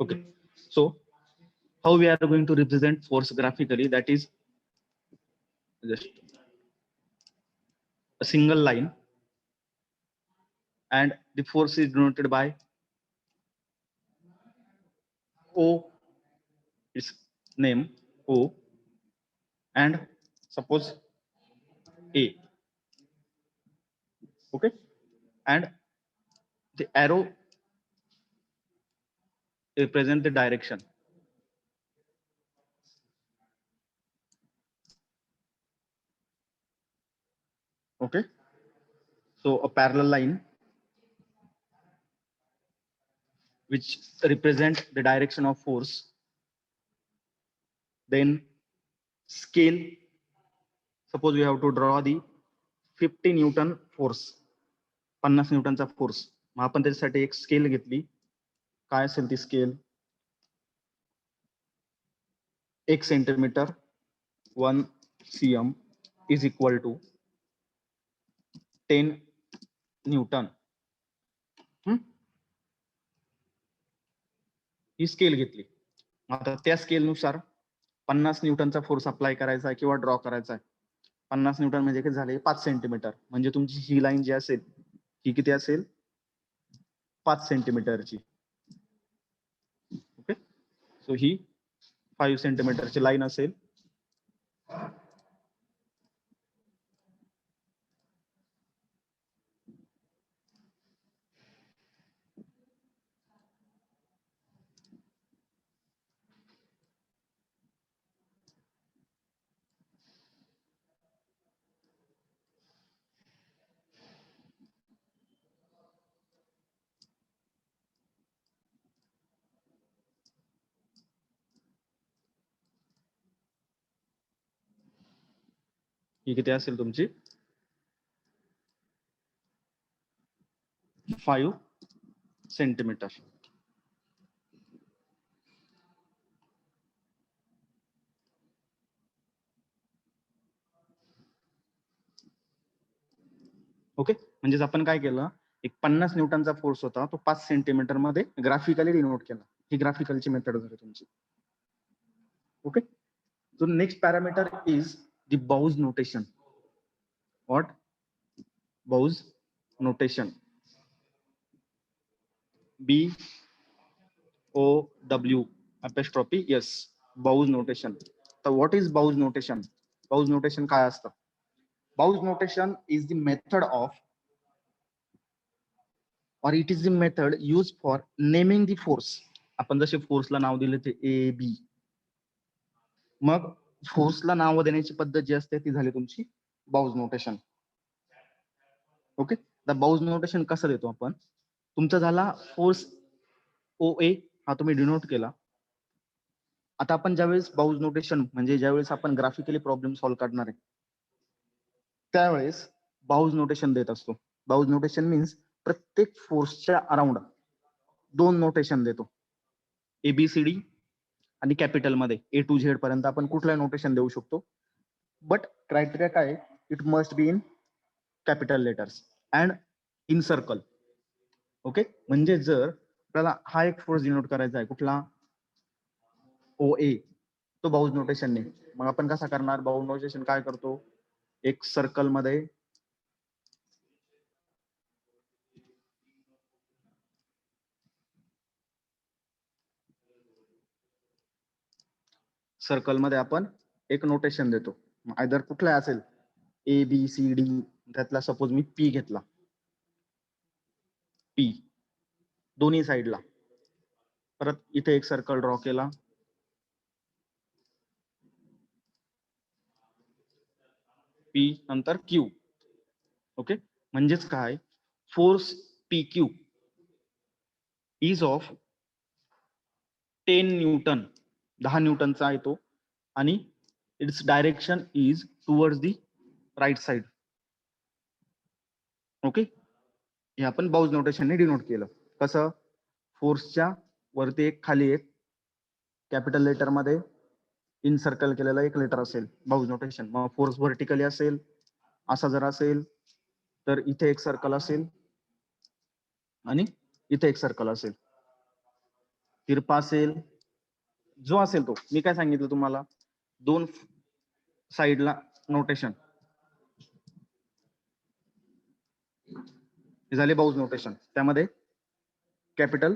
Okay, so how we are going to represent force graphically? That is just a single line, and the force is denoted by O, its name O, and suppose A. Okay, and the arrow represent the direction. Okay, so a parallel line which represent the direction of force. Then scale, suppose we have to draw the 50 newton force, 50 न्यूटनचा force. मग आपण त्याच्यासाठी एक scale घेतली. काय असेल ती scale? 1 centimetre 1 cm is equal to 10 newton. ही स्केल घेतली. आता त्या स्केलनुसार 50 न्यूटनचा फोर्स अप्लाय करायचा आहे किंवा ड्रॉ करायचा आहे. 50 न्यूटन म्हणजे किती झाले? 5 सेंटीमीटर. म्हणजे तुमची ही लाईन जी असेल ही किती असेल? 5 सेंटीमीटरची. ओके, सो ही 5 सेंटीमीटरची लाईन असेल. ही किती असेल तुमची? 5 सेंटीमीटर. ओके, म्हणजेच आपण काय केलं? एक 50 न्यूटनचा फोर्स होता, तो 5 सेंटीमीटर मध्ये ग्राफिकली डिनोट केला. ही ग्राफिकलची मेथड झाली तुमची. Okay, so next parameter is the Bowes notation. What? Bowes notation. BOW apostrophe yes, Bowes notation. So what is Bowes notation? Bowes notation काय असतं? Bowes notation is the method of, or it is the method used for naming the force. आपण जसे फोर्सला नाव दिले ते A, B. मग फोर्सला नाव देण्याची पद्धत जी असते ती झाली तुमची boughs notation. Okay, the boughs notation कसं देतो आपण? तुमचा झाला फोर्स OA, हा तुम्ही डिनोट केला. आता आपण ज्यावेळेस बाउज नोटेशन म्हणजे ज्यावेळेस आपण ग्राफिकली प्रॉब्लेम सॉल्व्ह करणार आहे त्यावेळेस बाउज नोटेशन देत असतो. बाउज नोटेशन मीन्स प्रत्येक फोर्सच्या अराउंड 2 नोटेशन देतो. ABCD आणि कॅपिटल मध्ये A to Z पर्यंत आपण कुठलं नोटेशन देऊ शकतो. बट क्रायटेरिया काय? It must be in capital letters and in circle. Okay, म्हणजे जर आपल्याला हा एक फोर्स डिनोट करायचा आहे कुठला? OA, तो बाउज नोटेशन नाही. मग आपण कसा करणार? बाउज नोटेशन काय करतो? एक सर्कल मध्ये आपण एक नोटेशन देतो. आयदर कुठला असेल ABCD, त्यातला सपोज मी P घेतला. P दोन्ही साइडला. परत इथे एक सर्कल ड्रॉ केला. P नंतर Q. ओके, म्हणजेच काय? Force PQ is of 10 newton, 10 न्यूटनचा आहे तो, आणि it's direction is towards the right side. Okay, हे आपण बाउज नोटेशनने डिनोट केलं. कसं? फोर्सच्या वरती एक खाली एक कॅपिटल लेटर मध्ये इन सर्कल केलेला एक लेटर असेल बाउज नोटेशन. मग फोर्स व्हर्टिकली असेल, असा जर असेल तर इथे एक सर्कल असेल आणि इथे एक सर्कल असेल. तिरपा असेल, जो असेल तो. मी काय सांगितलं तुम्हाला, दोन साइडला नोटेशन झाले बाउज नोटेशन. त्यामध्ये कॅपिटल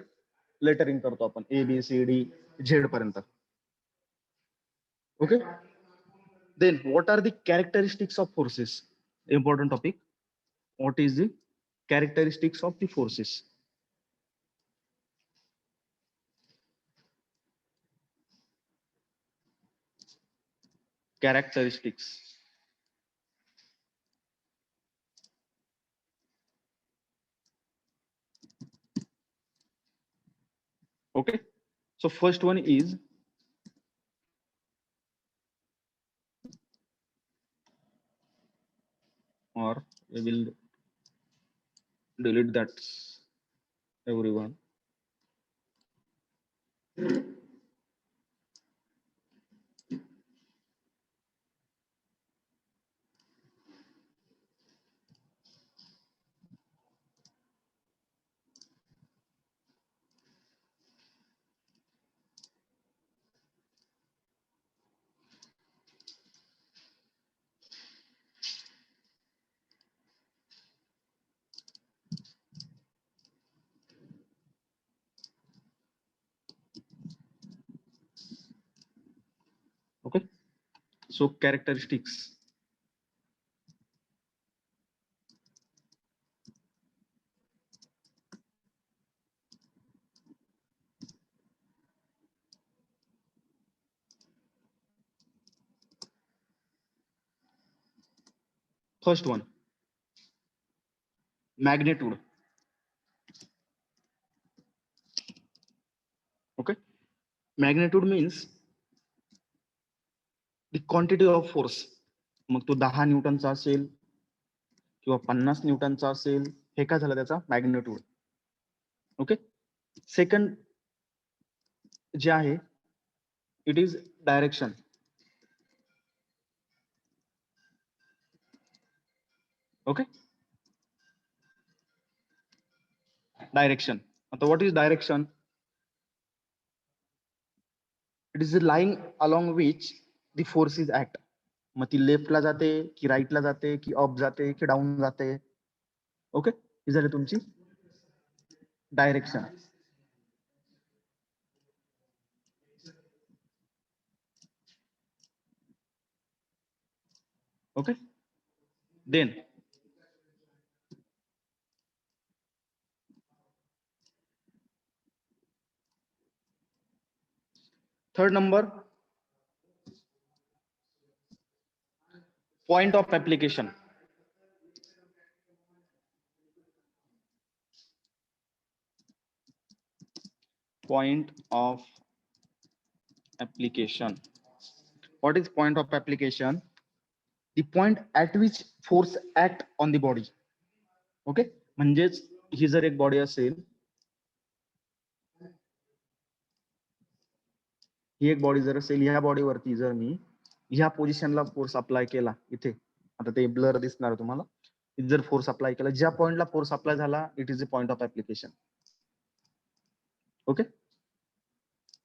लेटरिंग करतो आपण ABCD Z पर्यंत. Okay. Then what are the characteristics of forces? Important topic. What is the characteristics of the forces? Characteristics. Okay. So first one is or we will delete that everyone. Okay. So characteristics. First one, magnitude. Okay. Magnitude means the quantity of force. मग तो 10 न्यूटनचा असेल किंवा 50 न्यूटनचा असेल, हे काय झालं त्याचा magnitude. Okay. Second जे आहे, it is direction. Okay. Direction. आता what is direction? It is the line along which the force is act. मग ती लेफ्टला जाते की राईटला जाते की अप जाते की डाऊन जाते. ओके. ही झाली तुमची direction. Okay. Then third number, point of application. Point of application. What is point of application? The point at which force act on the body. Okay. म्हणजेच ही जर एक बॉडी असेल, ही एक बॉडी जर असेल, ह्या बॉडीवरती जर मी ह्या पोझिशनला फोर्स अप्लाय केला, इथे आता ते ब्लर दिसणार तुम्हाला, जर फोर्स अप्लाय केला, ज्या पॉइंटला फोर्स अप्लाय झाला, it is the point of application. Okay.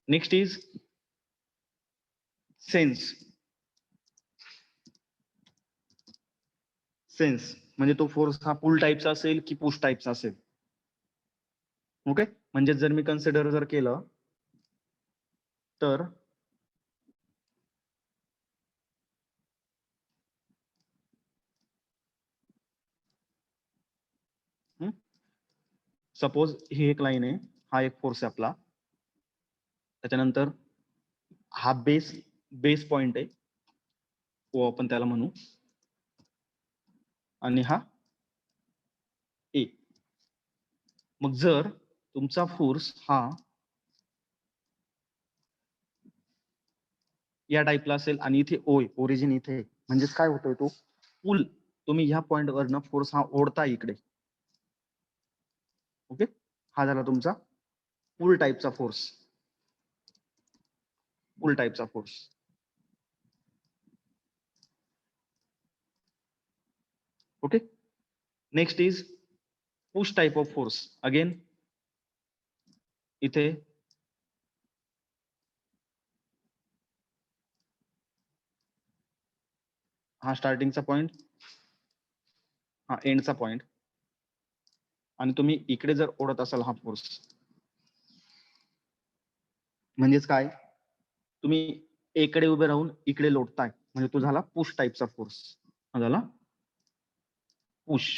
Next is sense. Sense म्हणजे तो फोर्स हा पुल टाईपचा असेल की पुश टाईपचा असेल. ओके. म्हणजे जर मी कन्सिडर जर केलं तर सपोज ही एक लाईन आहे, हा एक फोर्स आहे आपला, त्याच्यानंतर हा बेस पॉइंट आहे, ओ आपण त्याला म्हणू, आणि हा ए. मग जर तुमचा फोर्स हा या टाईपला असेल आणि इथे ओ आहे, ओरिजिन इथे आहे, म्हणजेच काय होतोय, तो पुल, तुम्ही ह्या पॉइंट वरनं फोर्स हा ओढता इकडे. ओके. हा झाला तुमचा पुल टाईपचा फोर्स. पुल टाईपचा force. Okay. Next is push type of force. Again इथे हा स्टार्टिंगचा पॉइंट, हा एंडचा पॉइंट, आणि तुम्ही इकडे जर ओढत असाल हा फोर्स, म्हणजेच काय, तुम्ही एकडे उभे राहून इकडे लोटताय, म्हणजे तो झाला पुश टाईपचा फोर्स, हा झाला पुश,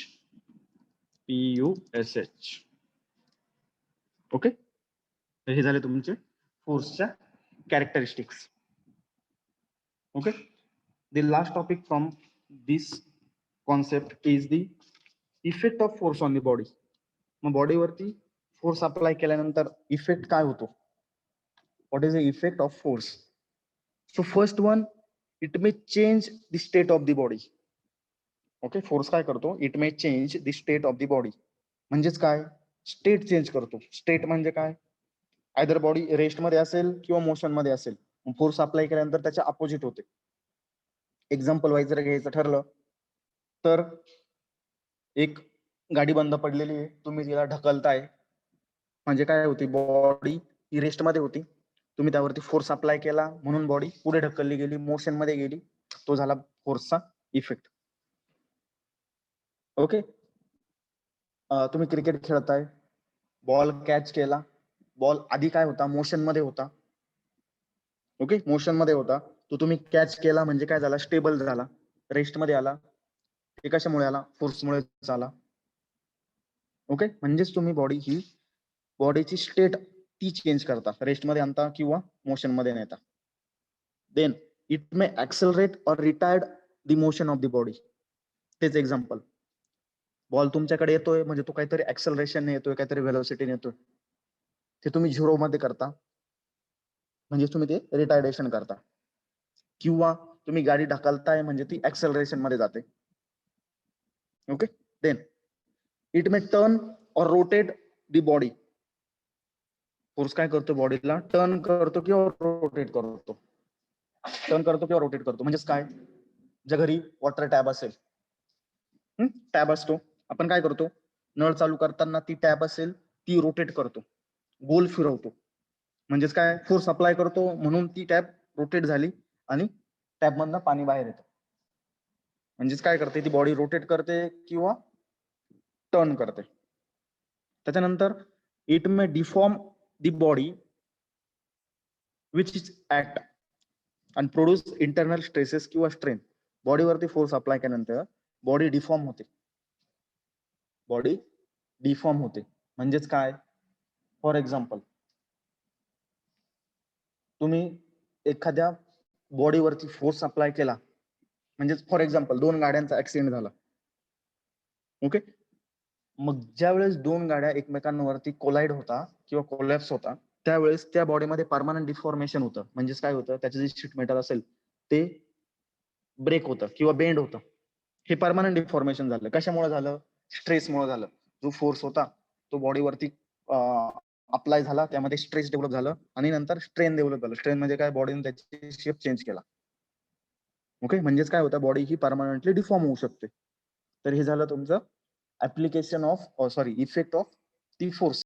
PUSH. ओके, तर हे झाले तुमचे फोर्सच्या characteristics. Okay, the last topic from this concept is the effect of force on the body. मग बॉडीवरती फोर्स अप्लाय केल्यानंतर इफेक्ट काय होतो? What is the effect of force? So first one, it may change the state of the body. Okay, force काय करतो? It may change the state of the body. म्हणजेच काय? State change करतो. State म्हणजे काय? Either body rest मध्ये असेल किंवा मोशन मध्ये असेल, फोर्स अप्लाय केल्यानंतर त्याच्या अपोजिट होते. एक्झाम्पल वाईज जर घ्यायचं ठरलं तर, एक गाडी बंद पडलेली आहे, तुम्ही तिला ढकलताय, म्हणजे काय होती? बॉडी ही रेस्ट मध्ये होती, तुम्ही त्यावरती फोर्स अप्लाय केला म्हणून बॉडी पुढे ढकलली गेली, मोशन मध्ये गेली, तो झाला फोर्सचा इफेक्ट. ओके, तुम्ही क्रिकेट खेळताय, बॉल कॅच केला, बॉल आधी काय होता? मोशन मध्ये होता. ओके, मोशन मध्ये होता, तो तुम्ही कॅच केला म्हणजे काय झाला? स्टेबल झाला, रेस्ट मध्ये आला. ते कशामुळे आला? फोर्समुळे झाला. ओके, म्हणजेच तुम्ही बॉडीची स्टेट ती चेंज करता, रेस्ट मध्ये आणता किंवा मोशन मध्ये नेता. देन इट मे ऍक्सेलरेट और retard the motion of the body. तेच एक्झाम्पल, बॉल तुमच्याकडे येतोय म्हणजे तो काहीतरी ऍक्सेलरेशन येतोय, काहीतरी व्हेलोसिटी येतोय, ते तुम्ही झिरो मध्ये करता, म्हणजे तुम्ही ते रिटार्डेशन करता. किंवा तुम्ही गाडी ढकलताय म्हणजे ती ऍक्सेलरेशन मध्ये जाते. Okay, then it may turn or rotate the body. Force काय करतो? बॉडीला टर्न करतो किंवा रोटेट करतो. टर्न करतो किंवा रोटेट करतो म्हणजेच काय? ज्या घरी वॉटर टॅब असेल, टॅब असतो, आपण काय करतो? नळ चालू करताना ती टॅब असेल, ती रोटेट करतो, गोल फिरवतो, म्हणजेच काय? फोर्स अप्लाय करतो म्हणून ती टॅब रोटेट झाली आणि टॅब मधनं पाणी बाहेर येतं. म्हणजेच काय करते? ती बॉडी रोटेट करते किंवा टर्न करते. त्याच्यानंतर it may deform the body which is act आणि प्रोड्यूस इंटरनल स्ट्रेसेस किंवा स्ट्रेन. बॉडीवरती फोर्स अप्लाय केल्यानंतर बॉडी डिफॉर्म होते. बॉडी डिफॉर्म होते म्हणजेच काय? फॉर एक्झाम्पल, तुम्ही एखाद्या बॉडीवरती फोर्स अप्लाय केला, म्हणजेच फॉर एक्झाम्पल 2 गाड्यांचा ऍक्सिडेंट झाला. ओके, मग ज्या वेळेस 2 गाड्या एकमेकांवरती कोलाइड होता किंवा कोलॅप्स होता, त्यावेळेस त्या बॉडीमध्ये परमनंट डिफॉर्मेशन होतं. म्हणजेच काय होतं? त्याचं जे शीट मेटल असेल ते ब्रेक होतं किंवा बेंड होतं. हे परमनंट डिफॉर्मेशन झालं. कशामुळे झालं? स्ट्रेसमुळे झालं. जो फोर्स होता तो बॉडीवरती अप्लाय झाला, त्यामध्ये स्ट्रेस डेव्हलप झालं आणि नंतर स्ट्रेन डेव्हलप झालं. स्ट्रेन म्हणजे काय? बॉडीने त्याची शेप चेंज केला. ओके, म्हणजेच काय होतं? बॉडी ही परमनंटली डिफॉर्म होऊ शकते. तर हे झालं तुमचं application of effect of the force.